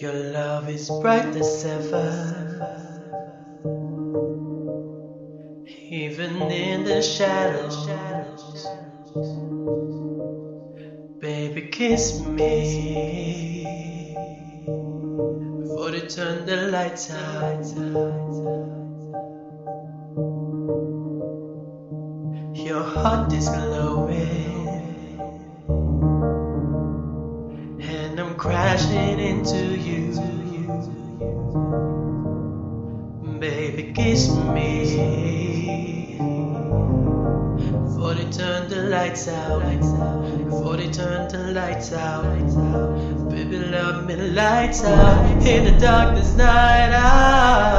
Your love is bright as ever, even in the shadows. Baby, kiss me before they turn the lights out. Your heart is glowing, and I'm crashing into you. Baby, kiss me before they turn the lights out. Before they turn the lights out. Baby, love me lights out in the darkest night out.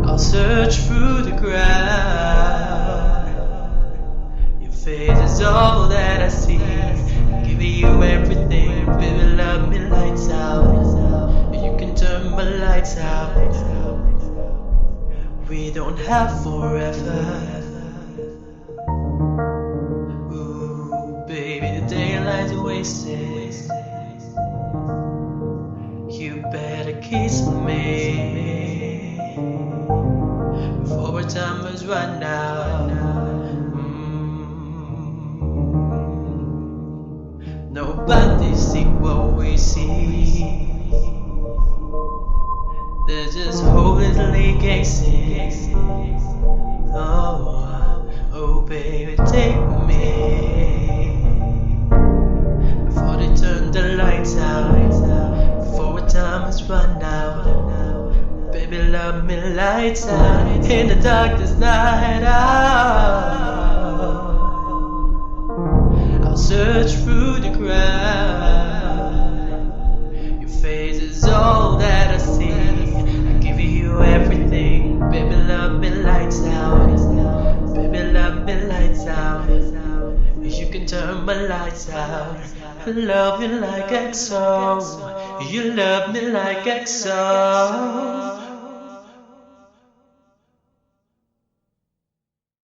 I'll search through the crowd. Your face is all that I see. Giving you everything. Baby, love me lights out. You can turn my lights out. We don't have forever. Ooh, baby, the daylight's wasted. You better kiss me before our time is run out. Nobody see what we see. They're just hopelessly gazing. Oh, baby, take me before they turn the lights out. Before our time is run out. Baby, love me lights out in the darkest night out. I'll search through the crowd. Your face is all that I see. I give you everything. Baby, love me lights out. Baby, love me lights out. You can turn my lights out. I love you like XO. You love me like XO.